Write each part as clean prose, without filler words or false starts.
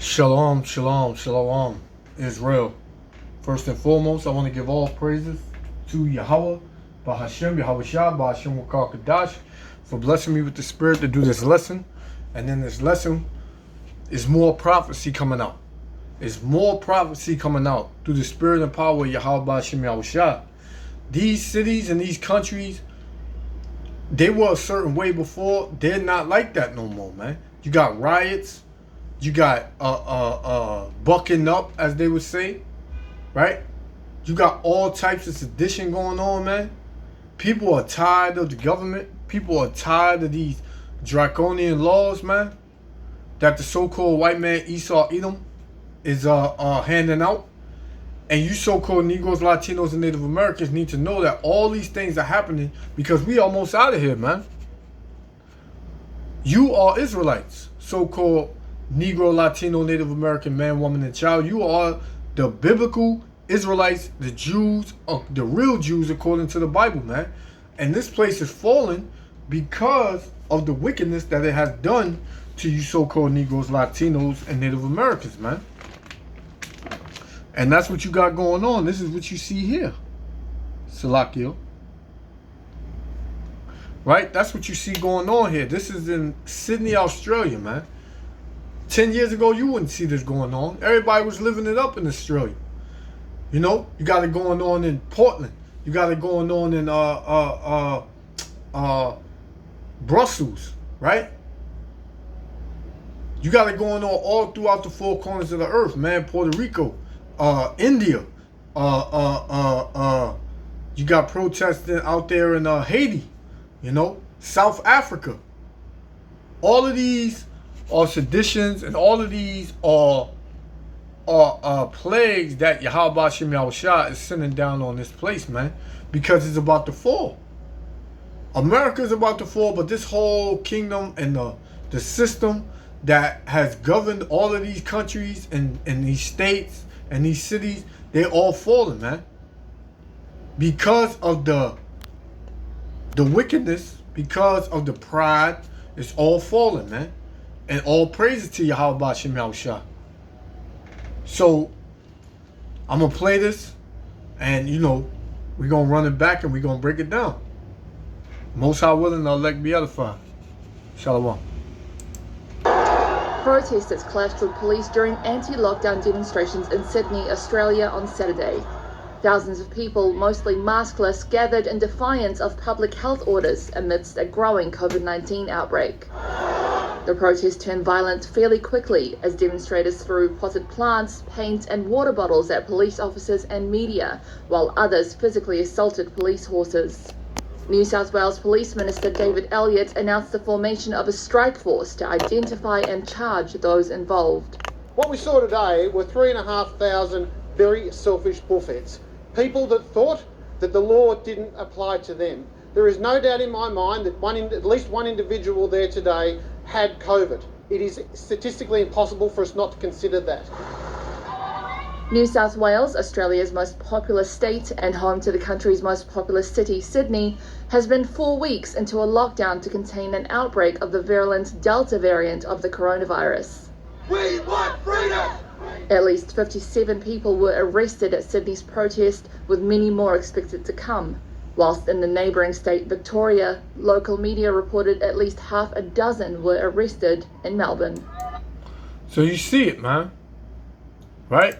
Shalom, shalom, shalom, Israel. First and foremost, I want to give all praises to Yahweh, Bahashem, Yahweh Shah, Bahashem Wakar Kadash, for blessing me with the spirit to do this lesson. And in this lesson is more prophecy coming out. There's more prophecy coming out through the spirit and power of Yahweh, Bahashem, Yahweh Shah. These cities and these countries, they were a certain way before. They're not like that no more, man. You got riots. You got bucking up, as they would say, right? You got all types of sedition going on, man. People are tired of the government. People are tired of these draconian laws, man, that the so-called white man Esau Edom is handing out. And you so-called Negroes, Latinos, and Native Americans need to know that all these things are happening because we almost out of here, man. You are Israelites, so-called Negro, Latino, Native American man, woman, and child. You are the biblical Israelites, the Jews, the real Jews according to the Bible, man. And this place is falling because of the wickedness that it has done to you so-called Negroes, Latinos, and Native Americans, man. And that's what you got going on. This is what you see here. Salakio. Right? That's what you see going on here. This is in Sydney, Australia, man. 10 years ago, you wouldn't see this going on. Everybody was living it up in Australia. You know, you got it going on in Portland. You got it going on in Brussels, right? You got it going on all throughout the four corners of the earth, man. Puerto Rico, India. You got protesting out there in Haiti, you know, South Africa. All of these are seditions, and all of these are plagues that Yahweh Bashem Yahushua is sending down on this place, man, because it's about to fall. America is about to fall, but this whole kingdom and the system that has governed all of these countries and these states and these cities, they're all falling, man, because of the wickedness, because of the pride. It's all falling, man. And all praises to Yahweh Bashem Yahushua. So, I'm going to play this. And, you know, we're going to run it back and we're going to break it down. Most High willing, I'll elect be edified. Shalom. Protesters clashed with police during anti-lockdown demonstrations in Sydney, Australia on Saturday. Thousands of people, mostly maskless, gathered in defiance of public health orders amidst a growing COVID-19 outbreak. The protest turned violent fairly quickly as demonstrators threw potted plants, paint and water bottles at police officers and media, while others physically assaulted police horses. New South Wales Police Minister David Elliott announced the formation of a strike force to identify and charge those involved. What we saw today were 3,500 very selfish bullheads, people that thought that the law didn't apply to them. There is no doubt in my mind that at least one individual there today had COVID. It is statistically impossible for us not to consider that. New South Wales, Australia's most populous state and home to the country's most populous city, Sydney, has been 4 weeks into a lockdown to contain an outbreak of the virulent Delta variant of the coronavirus. We want freedom! At least 57 people were arrested at Sydney's protest, with many more expected to come. Whilst in the neighbouring state Victoria, local media reported at least half a dozen were arrested in Melbourne. So you see it, man. Right?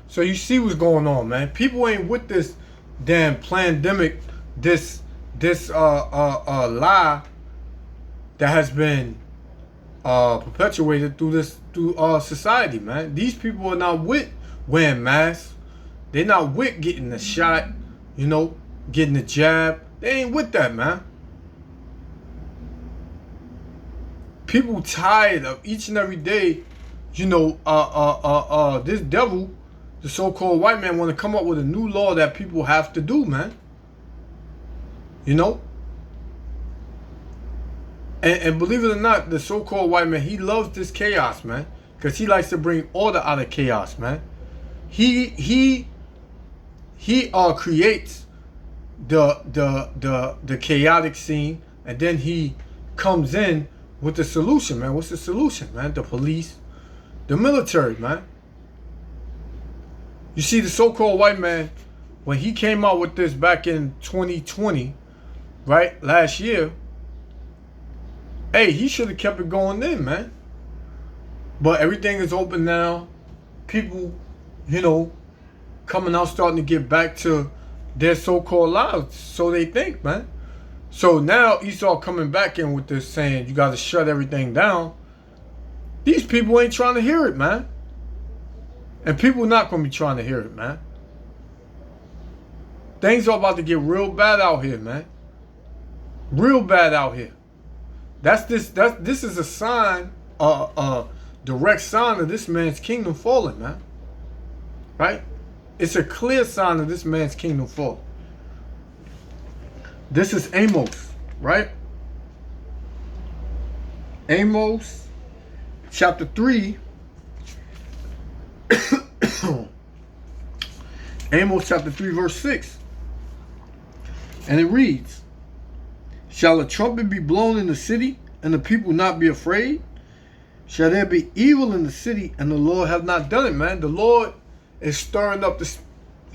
So you see what's going on, man. People ain't with this damn pandemic, this lie that has been perpetuated through society, man. These people are not with wearing masks. They're not with getting the shot, you know, getting the jab. They ain't with that, man. People tired of each and every day, you know, this devil, the so-called white man, want to come up with a new law that people have to do, man. You know? And believe it or not, the so-called white man, he loves this chaos, man. Because he likes to bring order out of chaos, man. He creates the chaotic scene, and then he comes in with the solution, man. What's the solution, man? The police, The military, man. You see, the so-called white man, when he came out with this back in 2020, right, last year, hey, he should have kept it going then, man. But everything is open now. People, you know, coming out, starting to get back to their so-called lives. So they think, man. So now Esau coming back in with this saying, you got to shut everything down. These people ain't trying to hear it, man. And people not going to be trying to hear it, man. Things are about to get real bad out here, man. Real bad out here. This is a sign, a direct sign of this man's kingdom falling, man. Right? It's a clear sign of this man's kingdom falling. This is Amos, right? Amos chapter 3. Amos chapter 3 verse 6. And it reads, shall a trumpet be blown in the city, and the people not be afraid? Shall there be evil in the city, and the Lord have not done it, man? The Lord is stirring up the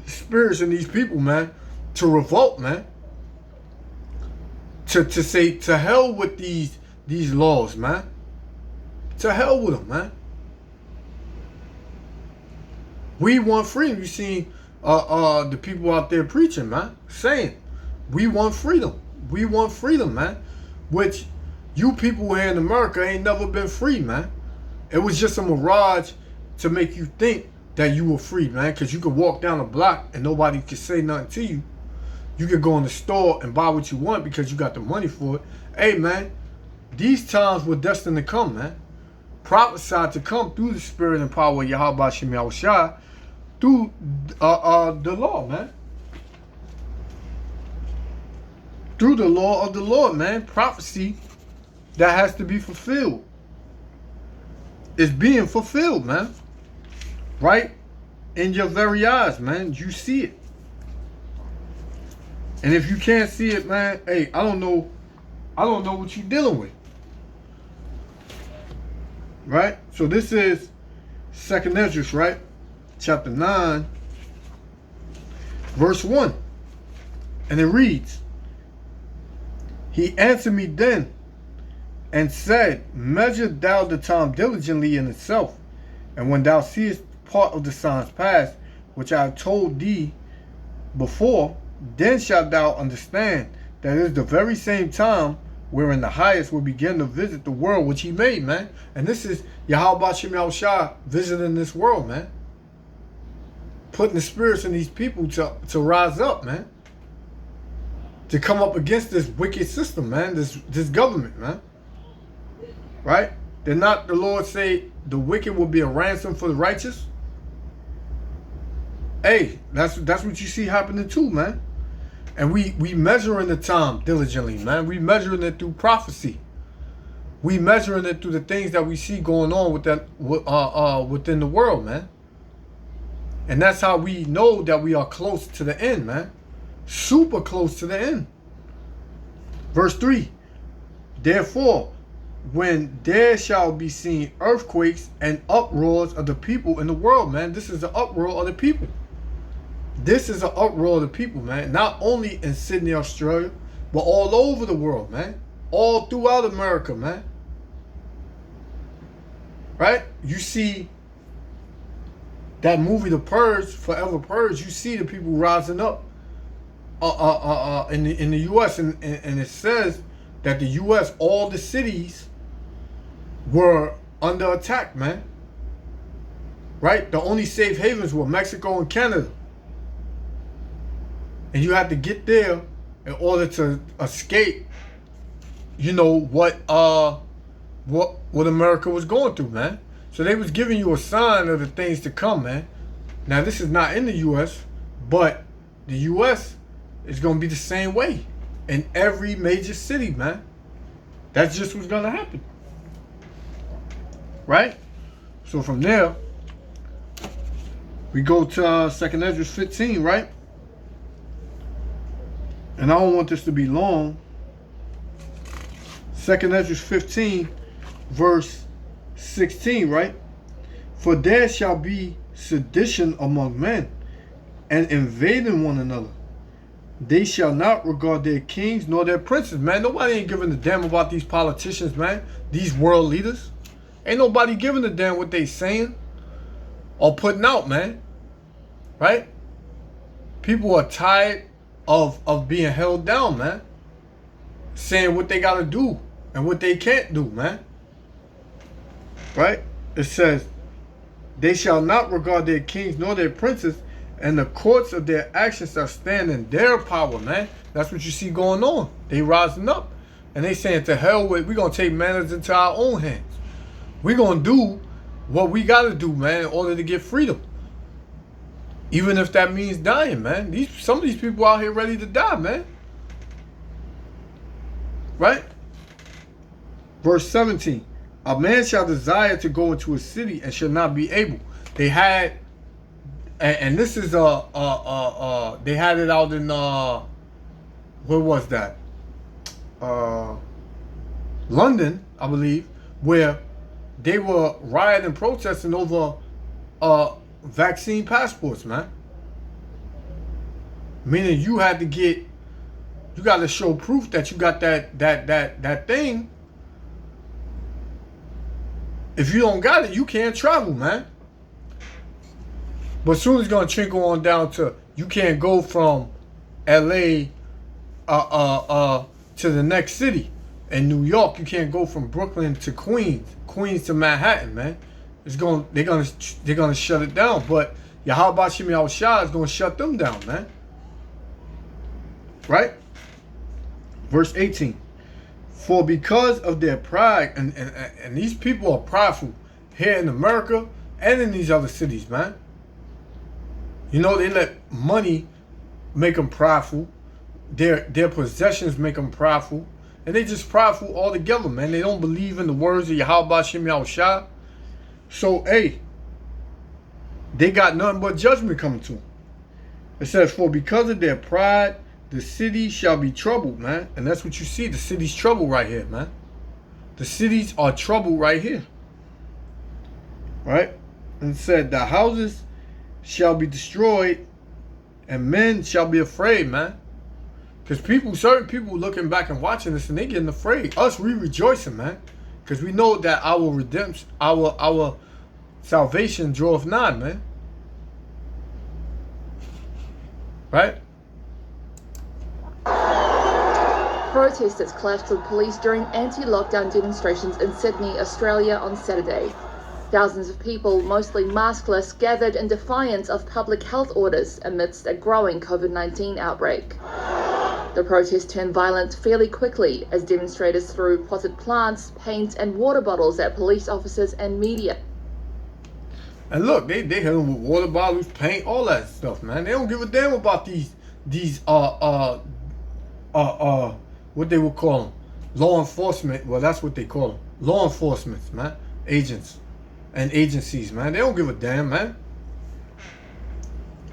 spirits in these people, man, to revolt, man. To say, to hell with these laws, man. To hell with them, man. We want freedom. You see the people out there preaching, man, saying, we want freedom. We want freedom, man. Which you people here in America ain't never been free, man. It was just a mirage to make you think that you were free, man. Because you could walk down a block and nobody could say nothing to you. You could go in the store and buy what you want because you got the money for it. Hey, man, these times were destined to come, man. Prophesied to come through the spirit and power of Yahweh Shem Yahushua, through the law, man. Through the law of the Lord, man. Prophecy that has to be fulfilled. It's being fulfilled, man. Right in your very eyes, man. You see it. And if you can't see it, man, hey, I don't know what you're dealing with. Right? So this is 2nd Ezra, right? Chapter 9, verse 1. And it reads, he answered me then and said, measure thou the time diligently in itself, and when thou seest part of the signs past, which I have told thee before, then shalt thou understand that it is the very same time wherein the highest will begin to visit the world which he made, man. And this is Yahweh Shem Yahushua visiting this world, man. Putting the spirits in these people to rise up, man. To come up against this wicked system, man. This government, man. Right? Did not the Lord say the wicked will be a ransom for the righteous? Hey, that's what you see happening too, man. And we measuring the time diligently, man. We measuring it through prophecy. We measuring it through the things that we see going on within the world, man. And that's how we know that we are close to the end, man. Super close to the end. Verse 3. Therefore, when there shall be seen earthquakes and uproars of the people in the world, man. This is the uproar of the people. This is an uproar of the people, man. Not only in Sydney, Australia, but all over the world, man. All throughout America, man. Right? You see that movie, The Purge, Forever Purge. You see the people rising up in the U.S. And it says that the U.S., all the cities were under attack, man. Right? The only safe havens were Mexico and Canada. And you had to get there in order to escape, you know, what America was going through, man. So they was giving you a sign of the things to come, man. Now, this is not in the U.S., but the U.S. is going to be the same way in every major city, man. That's just what's going to happen. Right? So from there, we go to 2nd Ezra 15, right? And I don't want this to be long. 2nd Ezra 15, verse 16, right? For there shall be sedition among men, and invading one another. They shall not regard their kings nor their princes, man. Nobody ain't giving a damn about these politicians, man. These world leaders. Ain't nobody giving a damn what they saying or putting out, man. Right? People are tired of being held down, man. Saying what they gotta do and what they can't do, man. Right? It says, they shall not regard their kings nor their princes, and the courts of their actions shall stand in their power, man. That's what you see going on. They rising up. And they saying, to hell with, we're going to take matters into our own hands. We're going to do what we got to do, man, in order to get freedom. Even if that means dying, man. Some of these people out here ready to die, man. Right? Verse 17. A man shall desire to go into a city and shall not be able. They had... And this is they had it out in where was that? London, I believe, where they were rioting, protesting over vaccine passports, man. Meaning you got to show proof that you got that thing. If you don't got it, you can't travel, man. But soon it's gonna trickle on down to you can't go from LA to the next city. In New York, you can't go from Brooklyn to Queens to Manhattan, man. They're gonna shut it down. But Yahweh Shem Yahushua is gonna shut them down, man. Right? Verse 18. For because of their pride, and these people are prideful here in America and in these other cities, man. You know, they let money make them prideful. Their possessions make them prideful. And they just prideful altogether, man. They don't believe in the words of Yahweh Shem Yahushua. So, hey, they got nothing but judgment coming to them. It says, for because of their pride, the city shall be troubled, man. And that's what you see. The city's troubled right here, man. The cities are troubled right here. Right? And it said, the houses shall be destroyed, and men shall be afraid, man. Because certain people looking back and watching this, and they getting afraid. Us, we rejoicing, man. Because we know that our redemption, our salvation draweth nigh, man. Right? Protesters clashed with police during anti-lockdown demonstrations in Sydney, Australia on Saturday. Thousands of people, mostly maskless, gathered in defiance of public health orders amidst a growing COVID-19 outbreak. The protest turned violent fairly quickly as demonstrators threw potted plants, paint and water bottles at police officers and media. And look, they hit them with water bottles, paint, all that stuff, man. They don't give a damn about these what they would call them, law enforcement. Well, that's what they call them, law enforcement, man, agents and agencies, man. They don't give a damn, man.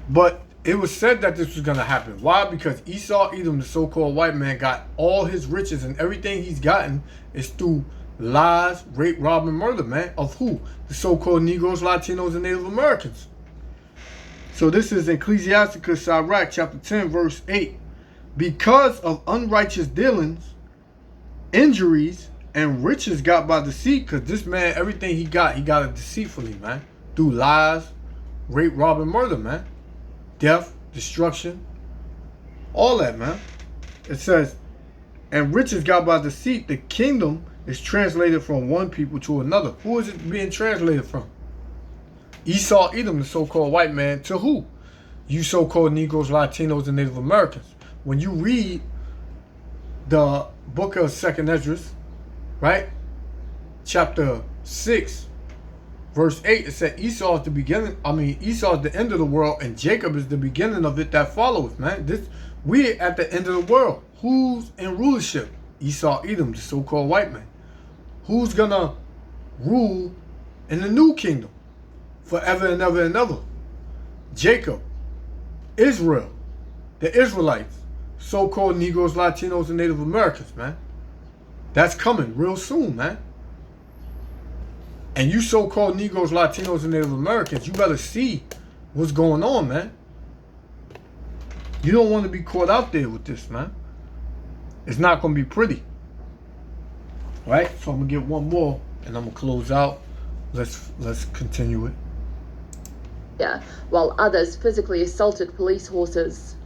But it was said that this was gonna happen. Why? Because Esau Edom, the so-called white man, got all his riches, and everything he's gotten is through lies, rape, rob, and murder, man. Of who? The so-called Negroes, Latinos, and Native Americans. So this is Ecclesiasticus Sirach chapter 10, verse 8. Because of unrighteous dealings, injuries, and riches got by deceit, because this man, everything he got it deceitfully, man. Through lies, rape, rob, and murder, man. Death, destruction, all that, man. It says, and riches got by deceit, the kingdom is translated from one people to another. Who is it being translated from? Esau Edom, the so-called white man, to who? You so-called Negroes, Latinos, and Native Americans. When you read the book of 2nd Esdras, right? Chapter 6, verse 8, it said Esau is the beginning. Esau is the end of the world, and Jacob is the beginning of it that follows, man. We're at the end of the world. Who's in rulership? Esau Edom, the so-called white man. Who's gonna rule in the new kingdom forever and ever and ever? Jacob, Israel, the Israelites, so-called Negroes, Latinos, and Native Americans, man. That's coming real soon, man. And you so-called Negroes, Latinos, and Native Americans, you better see what's going on, man. You don't want to be caught out there with this, man. It's not going to be pretty. Right? So I'm going to get one more, and I'm going to close out. Let's continue it. Yeah, while others physically assaulted police horses.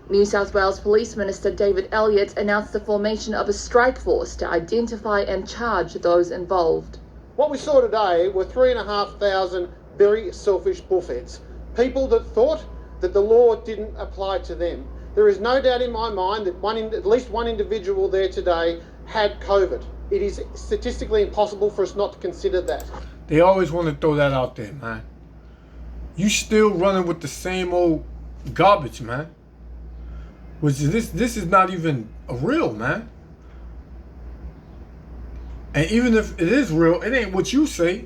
New South Wales Police Minister David Elliott announced the formation of a strike force to identify and charge those involved. What we saw today were 3,500 very selfish bullheads. People that thought that the law didn't apply to them. There is no doubt in my mind that at least one individual there today had COVID. It is statistically impossible for us not to consider that. They always want to throw that out there, man. You still running with the same old garbage, man. Which is this is not even real, man. And even if it is real, it ain't what you say.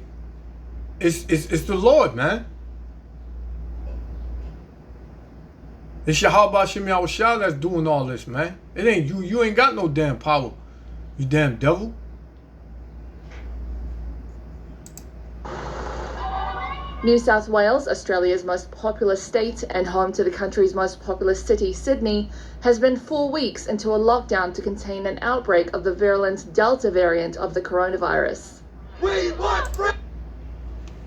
It's the Lord, man. It's Yahweh Shem Yahushua that's doing all this, man. It ain't you. You ain't got no damn power, you damn devil. New South Wales, Australia's most populous state and home to the country's most populous city, Sydney, has been 4 weeks into a lockdown to contain an outbreak of the virulent Delta variant of the coronavirus. We want freedom.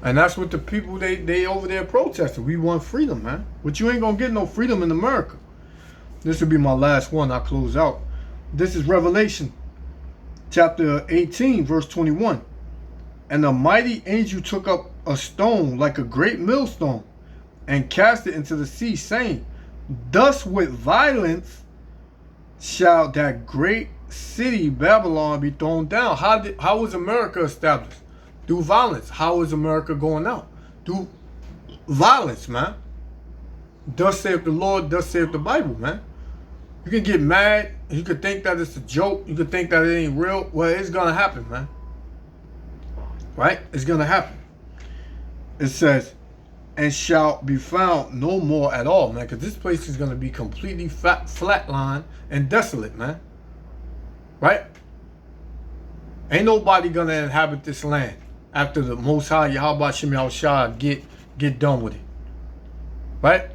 And that's what the people they over there protesting. We want freedom, man. But you ain't gonna get no freedom in America. This will be my last one. I'll close out. This is Revelation chapter 18, verse 21. And a mighty angel took up a stone like a great millstone and cast it into the sea, saying, thus with violence shall that great city Babylon be thrown down. How was America established? Through violence. How is America going out? Through violence, man. Thus saith the Lord, thus saith the Bible, man. You can get mad, you can think that it's a joke, you can think that it ain't real. Well, it's gonna happen, man. Right? It's gonna happen. It says, and shall be found no more at all, man, because this place is gonna be completely flatline and desolate, man. Right? Ain't nobody gonna inhabit this land after the Most High Yahweh Shem Yahushua get done with it. Right?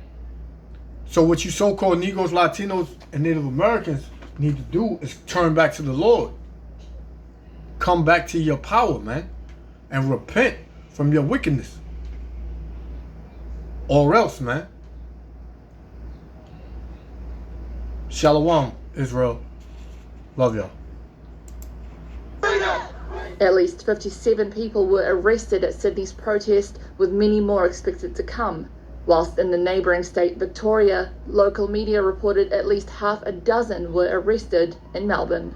So what you so-called Negroes, Latinos, and Native Americans need to do is turn back to the Lord. Come back to your power, man. And repent from your wickedness. Or else, man. Shalom, Israel. Love y'all. Freedom. At least 57 people were arrested at Sydney's protest, with many more expected to come. Whilst in the neighbouring state Victoria, local media reported at least half a dozen were arrested in Melbourne.